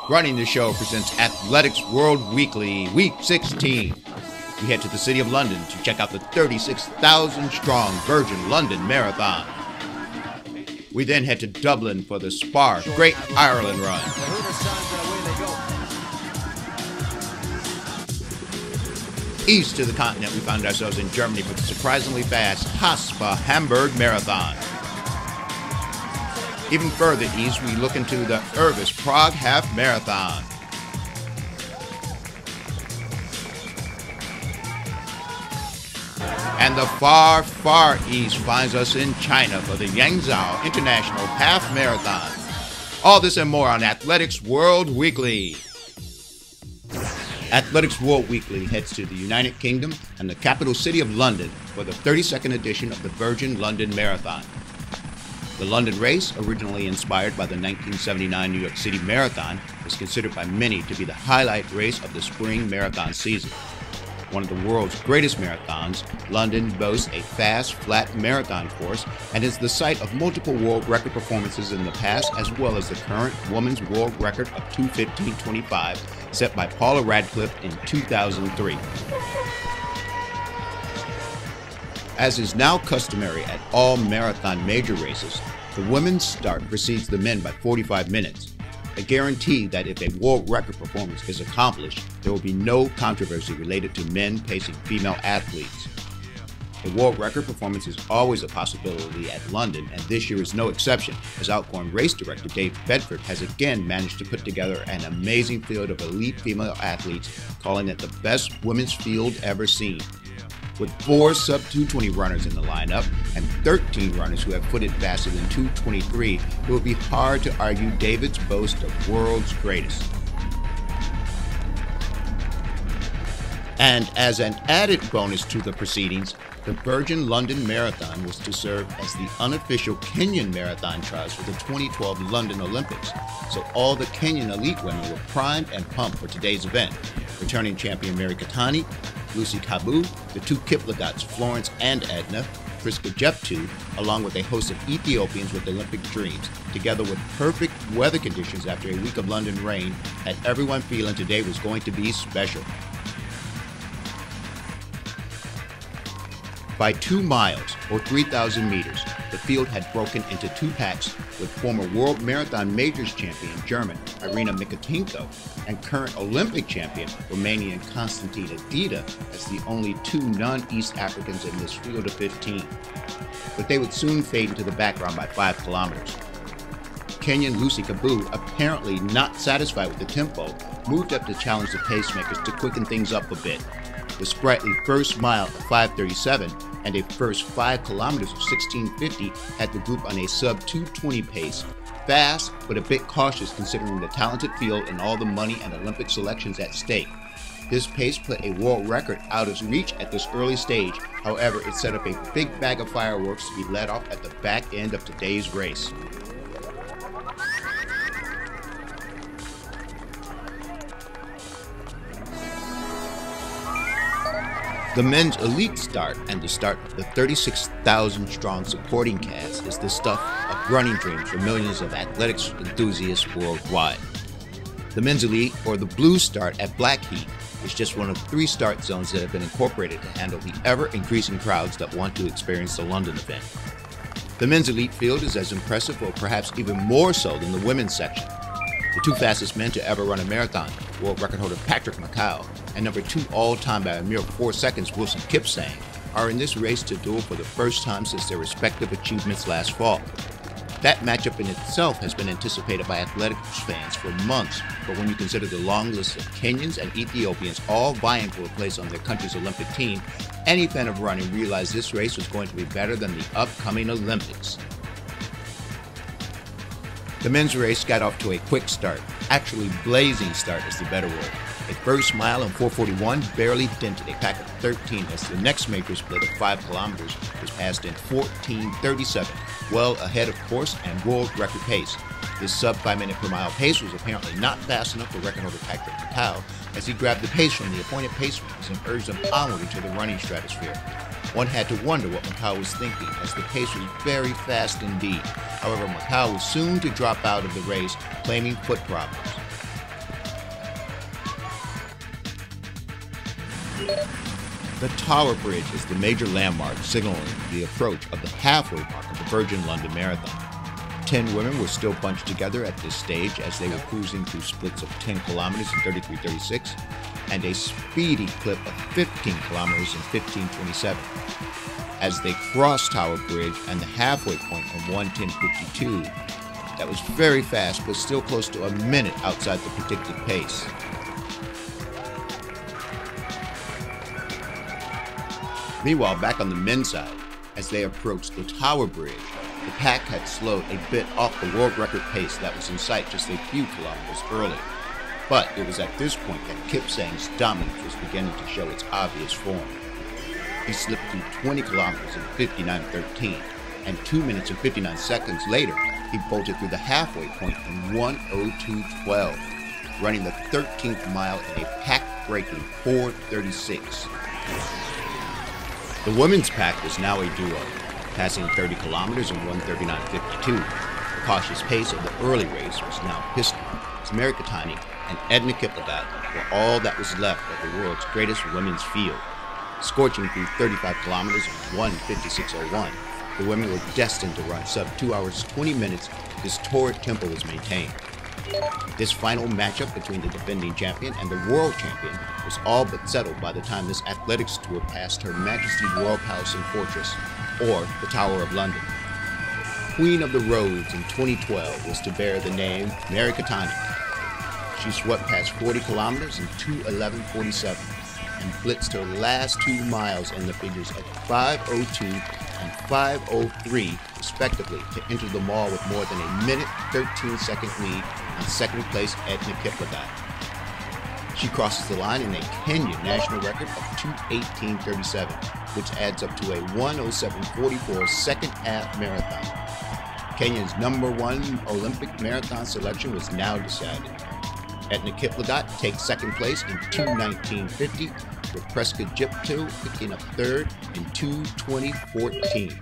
Running the Show presents Athletics World Weekly, Week 16. We head to the city of London to check out the 36,000-strong Virgin London Marathon. We then head to Dublin for the Spar Great Ireland Run. East to the continent, we found ourselves in Germany for the surprisingly fast Haspa Hamburg Marathon. Even further east, we look into the Irvis Prague Half Marathon. And the far, far east finds us in China for the Yangzhou International Half Marathon. All this and more on Athletics World Weekly. Athletics World Weekly heads to the United Kingdom and the capital city of London for the 32nd edition of the Virgin London Marathon. The London race, originally inspired by the 1979 New York City Marathon, is considered by many to be the highlight race of the spring marathon season. One of the world's greatest marathons, London boasts a fast, flat marathon course and is the site of multiple world record performances in the past, as well as the current women's world record of 2:15:25 set by Paula Radcliffe in 2003. As is now customary at all marathon major races, the women's start precedes the men by 45 minutes, a guarantee that if a world record performance is accomplished, there will be no controversy related to men pacing female athletes. A world record performance is always a possibility at London, and this year is no exception, as outgoing race director Dave Bedford has again managed to put together an amazing field of elite female athletes, calling it the best women's field ever seen. With 4 sub-220 runners in the lineup and 13 runners who have footed faster than 2:23, it would be hard to argue David's boast of world's greatest. And as an added bonus to the proceedings, the Virgin London Marathon was to serve as the unofficial Kenyan marathon trials for the 2012 London Olympics, so all the Kenyan elite women were primed and pumped for today's event. Returning champion Mary Katani, Lucy Kabu, the 2 Kiplagats Florence and Edna, Priska Jeptu, along with a host of Ethiopians with Olympic dreams, together with perfect weather conditions after a week of London rain, had everyone feeling today was going to be special. By 2 miles, or 3,000 meters, the field had broken into 2 packs, with former World Marathon Majors champion German Irina Mikutinko and current Olympic champion Romanian Constantin Adida as the only 2 non-East Africans in this field of 15. But they would soon fade into the background by 5 kilometers. Kenyan Lucy Kabu, apparently not satisfied with the tempo, moved up to challenge the pacemakers to quicken things up a bit. The sprightly first mile of 5:37 and a first 5 kilometers of 16:50 had the group on a sub-220 pace, fast but a bit cautious considering the talented field and all the money and Olympic selections at stake. This pace put a world record out of reach at this early stage, however it set up a big bag of fireworks to be let off at the back end of today's race. The men's elite start and the start of the 36,000-strong supporting cast is the stuff of running dreams for millions of athletics enthusiasts worldwide. The men's elite, or the blue start at Blackheath, is just one of 3 start zones that have been incorporated to handle the ever-increasing crowds that want to experience the London event. The men's elite field is as impressive, or perhaps even more so, than the women's section. The 2 fastest men to ever run a marathon, world record holder Patrick McCall and number 2 all-time by a mere 4 seconds Wilson Kipsang, are in this race to duel for the first time since their respective achievements last fall. That matchup in itself has been anticipated by athletics fans for months, but when you consider the long list of Kenyans and Ethiopians all vying for a place on their country's Olympic team, any fan of running realized this race was going to be better than the upcoming Olympics. The men's race got off to a quick start. Actually, blazing start is the better word. A first mile in 4:41 barely dented a pack of 13 as the next major split of 5 kilometers was passed in 14:37, well ahead of course and world record pace. This sub 5 minute per mile pace was apparently not fast enough for record holder Patrick McCall as he grabbed the pace from the appointed pace runners and urged them onward into the running stratosphere. One had to wonder what McCall was thinking, as the pace was very fast indeed. However, McCall was soon to drop out of the race, claiming foot problems. The Tower Bridge is the major landmark signaling the approach of the halfway mark of the Virgin London Marathon. 10 women were still bunched together at this stage as they were cruising through splits of 10 kilometers in 33:36 and a speedy clip of 15 kilometers in 15:27. As they crossed Tower Bridge and the halfway point on 1:10:52, that was very fast but still close to a minute outside the predicted pace. Meanwhile, back on the men's side, as they approached the Tower Bridge, the pack had slowed a bit off the world record pace that was in sight just a few kilometers earlier. But it was at this point that Kipsang's dominance was beginning to show its obvious form. He slipped through 20 kilometers in 59:13, and 2 minutes and 59 seconds later, he bolted through the halfway point in 1:02:12, running the 13th mile in a pack-breaking 4:36. The women's pack was now a duo, passing 30 kilometers in 1:39:52. The cautious pace of the early race was now pistol, as Mary Keitany and Edna Kiplagat were all that was left of the world's greatest women's field. Scorching through 35 kilometers in 1:56:01, the women were destined to run sub 2 hours 20 minutes. This torrid tempo was maintained. This final matchup between the defending champion and the world champion was all but settled by the time this athletics tour passed Her Majesty's Royal Palace and Fortress, or the Tower of London. Queen of the Roads in 2012 was to bear the name Mary Keitany. She swept past 40 kilometers in 2:11:47 and blitzed her last 2 miles in the figures at 5:02 and 5:03 respectively to enter the mall with more than a minute 13-second lead on second place Edna Kiplagat. She crosses the line in a Kenyan national record of 2:18:37, which adds up to a 1:07:44 second half marathon. Kenya's #1 Olympic marathon selection was now decided. Edna Kiplagat takes second place in 2:19:50, with Preska Jipto picking up third in 2:20:14.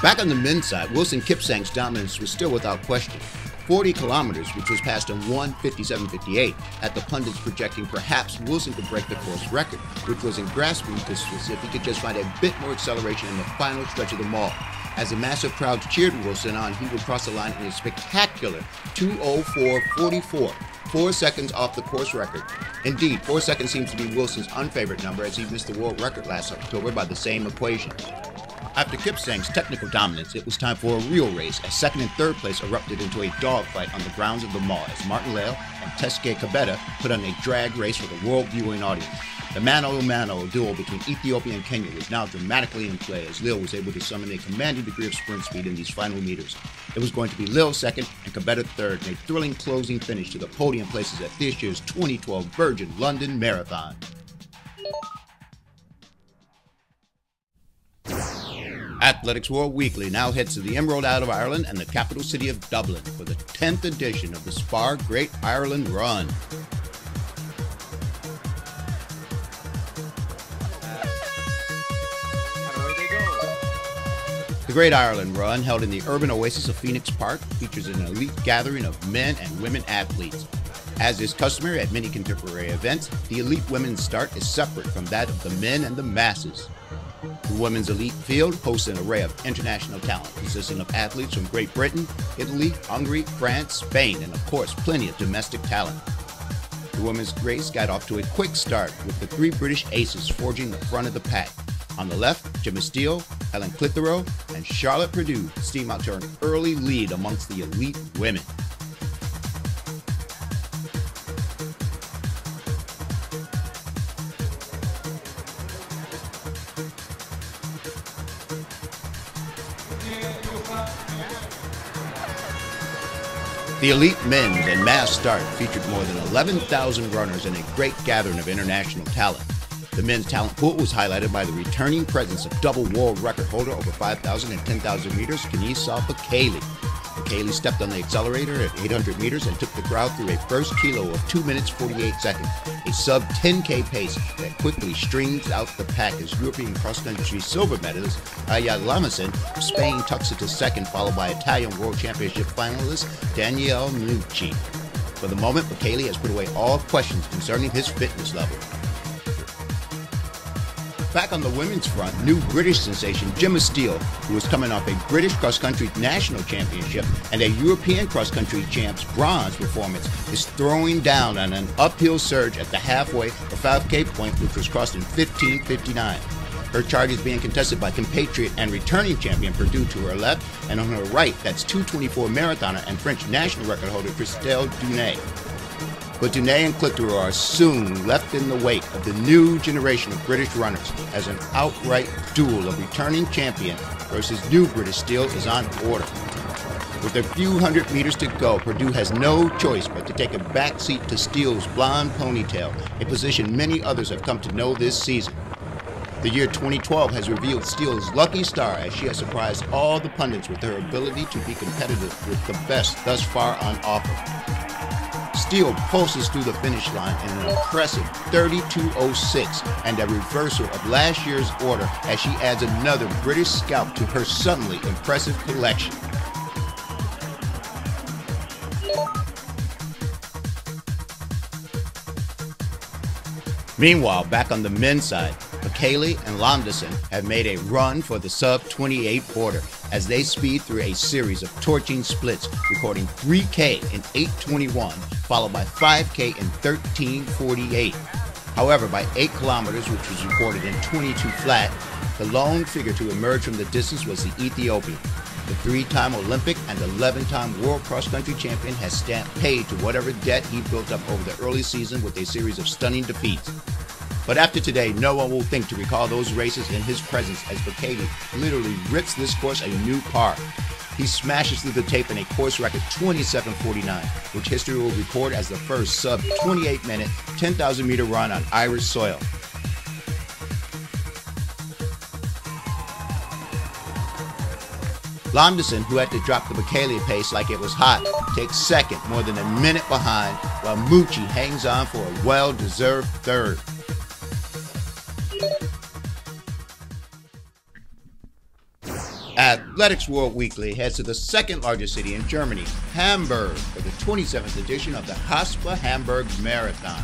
Back on the men's side, Wilson Kipsang's dominance was still without question. 40 kilometers, which was passed in 1:57:58, had the pundits projecting perhaps Wilson could break the course record, which was in grasping distance if he could just find a bit more acceleration in the final stretch of the mall. As the massive crowds cheered Wilson on, he would cross the line in a spectacular 2:04:44, 4 seconds off the course record. Indeed, 4 seconds seems to be Wilson's unfavored number, as he missed the world record last October by the same equation. After Kipsang's technical dominance, it was time for a real race, as second and third place erupted into a dogfight on the grounds of the mall as Martin Lale and Teske Kabeda put on a drag race for the world viewing audience. The mano-a-mano duel between Ethiopia and Kenya was now dramatically in play, as Lale was able to summon a commanding degree of sprint speed in these final meters. It was going to be Lale second and Kabeda third in a thrilling closing finish to the podium places at this year's 2012 Virgin London Marathon. Athletics World Weekly now heads to the Emerald Isle of Ireland and the capital city of Dublin for the 10th edition of the Spar Great Ireland Run. The Great Ireland Run, held in the urban oasis of Phoenix Park, features an elite gathering of men and women athletes. As is customary at many contemporary events, the elite women's start is separate from that of the men and the masses. The women's elite field hosts an array of international talent, consisting of athletes from Great Britain, Italy, Hungary, France, Spain, and of course, plenty of domestic talent. The women's race got off to a quick start, with the 3 British aces forging the front of the pack. On the left, Gemma Steele, Helen Clitheroe, and Charlotte Purdue steam out to an early lead amongst the elite women. The elite men's and mass start featured more than 11,000 runners and a great gathering of international talent. The men's talent pool was highlighted by the returning presence of double world record holder over 5,000 and 10,000 meters, Kenisa Bekele. Bekele stepped on the accelerator at 800 meters and took the crowd through a first kilo of 2 minutes 48 seconds, a sub 10K pace that quickly strings out the pack as European cross-country silver medalist Aya Lamacin of Spain tucks it to second, followed by Italian World Championship finalist Daniele Minucci. For the moment, Bekele has put away all questions concerning his fitness level. Back on the women's front, new British sensation Gemma Steele, who is coming off a British cross-country national championship and a European cross-country champ's bronze performance, is throwing down on an uphill surge at the halfway or 5K point, which was crossed in 15:59. Her charge is being contested by compatriot and returning champion Purdue to her left, and on her right, that's 2:24 marathoner and French national record holder Christelle Dunay. But Dunay and Clitheroe are soon left in the wake of the new generation of British runners, as an outright duel of returning champion versus new British Steele is on order. With a few hundred meters to go, Purdue has no choice but to take a backseat to Steele's blonde ponytail, a position many others have come to know this season. The year 2012 has revealed Steele's lucky star, as she has surprised all the pundits with her ability to be competitive with the best thus far on offer. Steele pulses through the finish line in an impressive 32:06 and a reversal of last year's order as she adds another British scalp to her suddenly impressive collection. Meanwhile, back on the men's side, Bekele and Lamdassen have made a run for the sub-28 border as they speed through a series of torching splits, recording 3K in 8:21, followed by 5K in 13:48. However, by 8 kilometers, which was recorded in 22 flat, the lone figure to emerge from the distance was the Ethiopian. The 3-time Olympic and 11-time world cross-country champion has stamped paid to whatever debt he built up over the early season with a series of stunning defeats. But after today, no one will think to recall those races in his presence, as Bekele literally rips this course a new par. He smashes through the tape in a course record 27:49, which history will record as the first sub-28-minute, 10,000-meter run on Irish soil. Lamdassen, who had to drop the Bekele pace like it was hot, takes second, more than a minute behind, while Mucci hangs on for a well-deserved third. Athletics World Weekly heads to the second largest city in Germany, Hamburg, for the 27th edition of the Haspa Hamburg Marathon.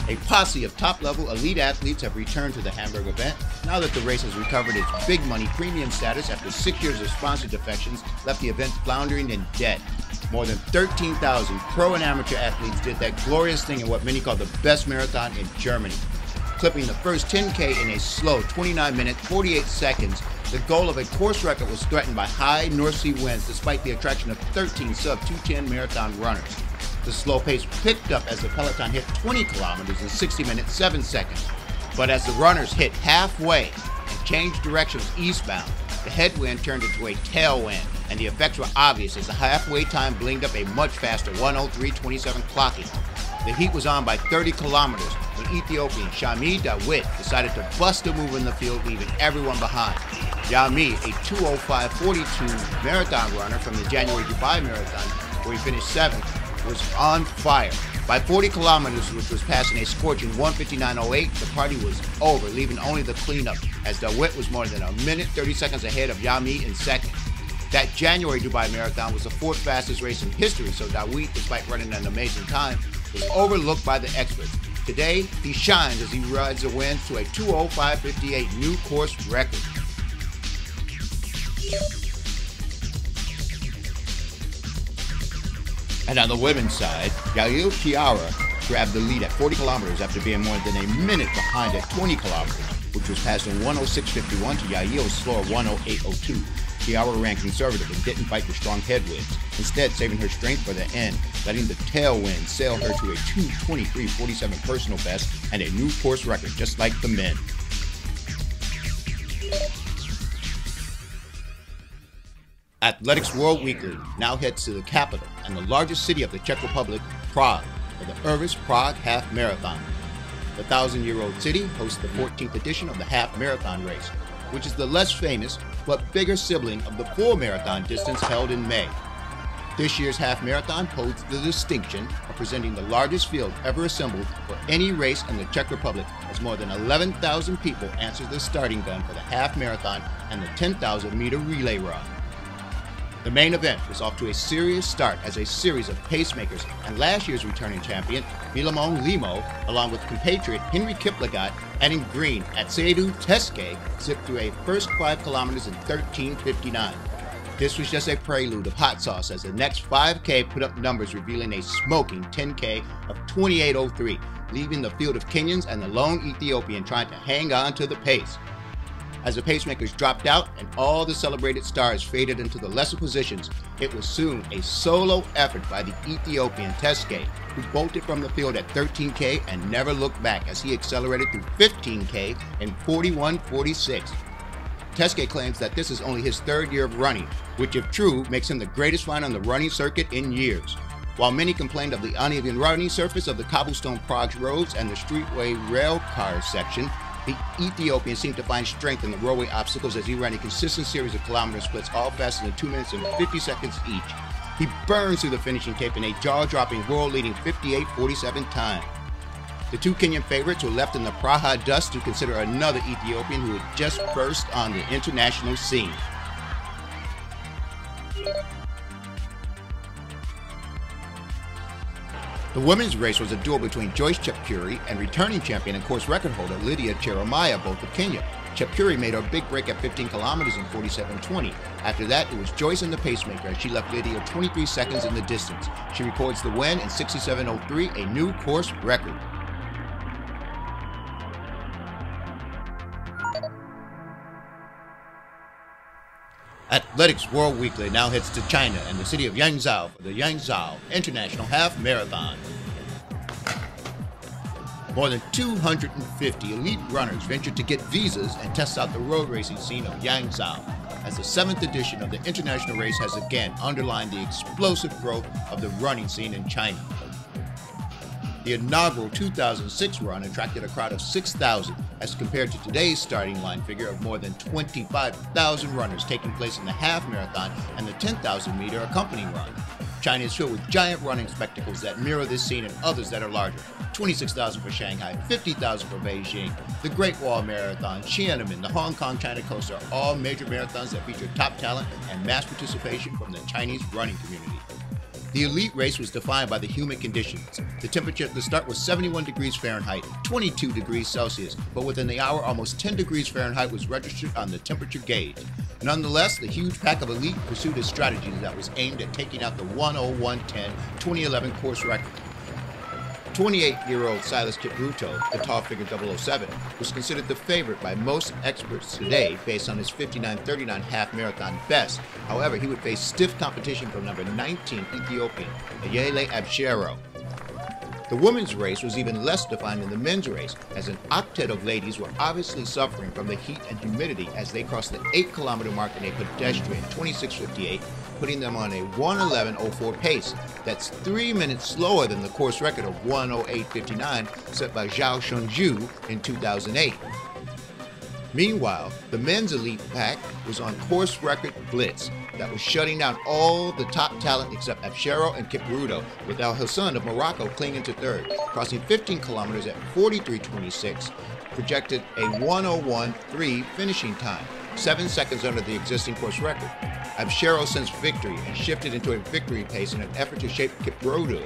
A posse of top-level elite athletes have returned to the Hamburg event now that the race has recovered its big money premium status after 6 years of sponsor defections left the event floundering in debt. More than 13,000 pro and amateur athletes did that glorious thing in what many call the best marathon in Germany. Clipping the first 10K in a slow 29 minutes, 48 seconds, the goal of a course record was threatened by high North Sea winds despite the attraction of 13 sub-210 marathon runners. The slow pace picked up as the peloton hit 20 kilometers in 60 minutes, 7 seconds. But as the runners hit halfway and changed directions eastbound, the headwind turned into a tailwind, and the effects were obvious as the halfway time blinged up a much faster 1:03:27 clocking. The heat was on by 30 kilometers when Ethiopian Shami Dawit decided to bust a move in the field, leaving everyone behind. Yami, a 2:05:42 marathon runner from the January Dubai Marathon, where he finished 7th, was on fire. By 40 kilometers, which was passing a scorching 1:59:08, the party was over, leaving only the cleanup, as Dawit was more than a minute 30 seconds ahead of Yami in second. That January Dubai Marathon was the 4th fastest race in history, so Dawit, despite running an amazing time, was overlooked by the experts. Today, he shines as he rides the wins to a 2:05:58 new course record. And on the women's side, Yael Chiara grabbed the lead at 40 kilometers after being more than a minute behind at 20 kilometers, which was passed in 1:06:51 to Yael's slower 1:08:02. Chiara ran conservative and didn't fight the strong headwinds, instead saving her strength for the end, letting the tailwind sail her to a 2:23:47 personal best and a new course record, just like the men. Athletics World Weekly now heads to the capital and the largest city of the Czech Republic, Prague, for the Ervis Prague Half Marathon. The 1,000-year-old city hosts the 14th edition of the half marathon race, which is the less famous but bigger sibling of the full marathon distance held in May. This year's half marathon holds the distinction of presenting the largest field ever assembled for any race in the Czech Republic, as more than 11,000 people answer the starting gun for the half marathon and the 10,000-meter relay run. The main event was off to a serious start as a series of pacemakers and last year's returning champion, Milamon Limo, along with compatriot Henry Kiplagat and in green at Seydou Teske, zipped through a first 5 kilometers in 13:59. This was just a prelude of hot sauce as the next 5K put up numbers revealing a smoking 10K of 28:03, leaving the field of Kenyans and the lone Ethiopian trying to hang on to the pace. As the pacemakers dropped out and all the celebrated stars faded into the lesser positions, it was soon a solo effort by the Ethiopian Teske, who bolted from the field at 13K and never looked back as he accelerated through 15K in 41:46. Teske claims that this is only his 3rd year of running, which if true makes him the greatest find on the running circuit in years. While many complained of the uneven running surface of the cobblestone Prague roads and the streetway rail car section, the Ethiopian seemed to find strength in the roadway obstacles as he ran a consistent series of kilometer splits, all faster than 2 minutes and 50 seconds each. He burns through the finishing tape in a jaw-dropping, world-leading 58:47 time. The 2 Kenyan favorites were left in the Praha dust to consider another Ethiopian who had just burst on the international scene. The women's race was a duel between Joyce Chepkuri and returning champion and course record holder Lydia Cheromaya, both of Kenya. Chepkuri made her big break at 15 kilometers in 47:20. After that, it was Joyce and the pacemaker as she left Lydia 23 seconds in the distance. She records the win in 67:03, a new course record. Athletics World Weekly now heads to China and the city of Yangzhou for the Yangzhou International Half Marathon. More than 250 elite runners ventured to get visas and test out the road racing scene of Yangzhou, as the 7th edition of the international race has again underlined the explosive growth of the running scene in China. The inaugural 2006 run attracted a crowd of 6,000 as compared to today's starting line figure of more than 25,000 runners taking place in the half marathon and the 10,000-meter accompanying run. China is filled with giant running spectacles that mirror this scene and others that are larger. 26,000 for Shanghai, 50,000 for Beijing, the Great Wall Marathon, Tiananmen, the Hong Kong China Coast are all major marathons that feature top talent and mass participation from the Chinese running community. The elite race was defined by the humid conditions. The temperature at the start was 71 degrees Fahrenheit, 22 degrees Celsius, but within the hour, almost 10 degrees Fahrenheit was registered on the temperature gauge. Nonetheless, the huge pack of elite pursued a strategy that was aimed at taking out the 1:01:10 2011 course record. 28-year-old Silas Kipruto, the tall figure 007, was considered the favorite by most experts today based on his 59:39 half marathon best. However, he would face stiff competition from number 19 Ethiopian, Ayele Abshero. The women's race was even less defined than the men's race, as an octet of ladies were obviously suffering from the heat and humidity as they crossed the 8-kilometer mark in a pedestrian 26:58, putting them on a 1:11:04 pace. That's 3 minutes slower than the course record of 1:08:59 set by Zhao Shunju in 2008. Meanwhile, the men's elite pack was on course record blitz that was shutting down all the top talent except Abshero and Kipruto, with Al Hassan of Morocco clinging to third, crossing 15 kilometers at 43:26, projected a 1:01:03 finishing time, 7 seconds under the existing course record. Abshero sensed victory and shifted into a victory pace in an effort to shape Kipruto,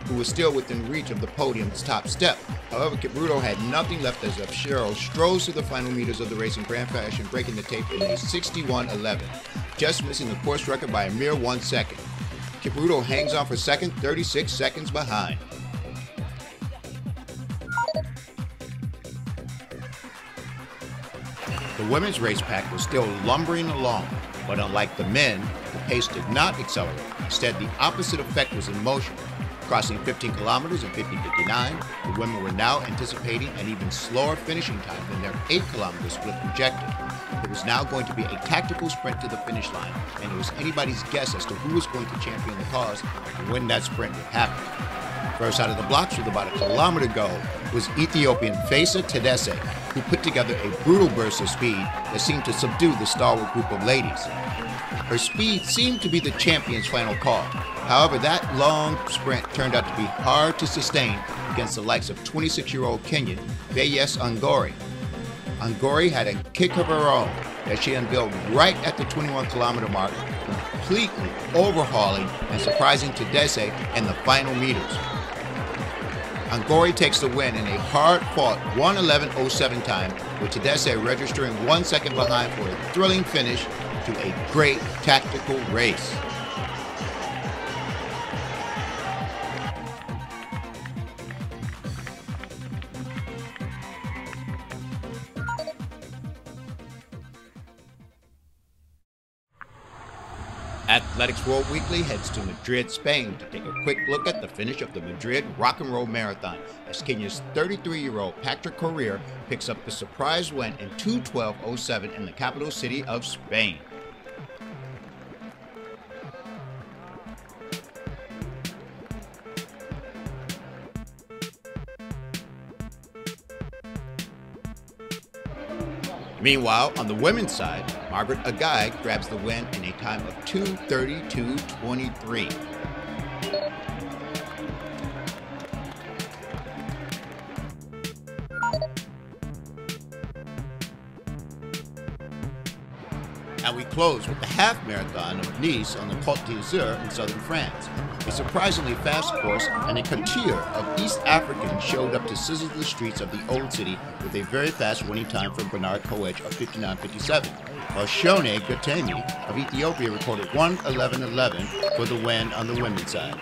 who was still within reach of the podium's top step. However, Kipruto had nothing left as Abshero strolls through the final meters of the race in grand fashion, breaking the tape in a 61:11, just missing the course record by a mere 1 second. Kipruto hangs on for second, 36 seconds behind. The women's race pack was still lumbering along, but unlike the men, the pace did not accelerate. Instead, the opposite effect was in motion. Crossing 15 kilometers in 50:59, the women were now anticipating an even slower finishing time than their 8-kilometer split projected. It was now going to be a tactical sprint to the finish line, and it was anybody's guess as to who was going to champion the cause and when that sprint would happen. First out of the blocks with about a kilometer to go was Ethiopian Fesa Tedesse, who put together a brutal burst of speed that seemed to subdue the stalwart group of ladies. Her speed seemed to be the champion's final call. However, that long sprint turned out to be hard to sustain against the likes of 26-year-old Kenyan Bayes Angori. Angori had a kick of her own that she unveiled right at the 21-kilometer mark, completely overhauling and surprising Tedeschi in the final meters. Angori takes the win in a hard-fought 1:11.07 time, with Tedeschi registering 1 second behind for a thrilling finish to a great tactical race. Athletics World Weekly heads to Madrid, Spain to take a quick look at the finish of the Madrid Rock and Roll Marathon as Kenya's 33-year-old Patrick Correa picks up the surprise win in 2:12.07 in the capital city of Spain. Meanwhile, on the women's side, Margaret Agai grabs the win in a time of 2:32.23. And we close with the half marathon of Nice on the Côte d'Azur in southern France. A surprisingly fast course, and a coterie of East Africans showed up to sizzle the streets of the old city with a very fast winning time from Bernard Koech of 59.57, while Shone Gatemi of Ethiopia recorded 1:11.11 for the win on the women's side.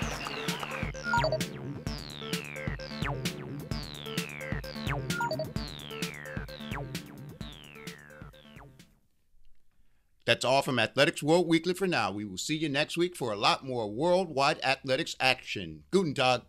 That's all from Athletics World Weekly for now. We will see you next week for a lot more worldwide athletics action. Guten Tag.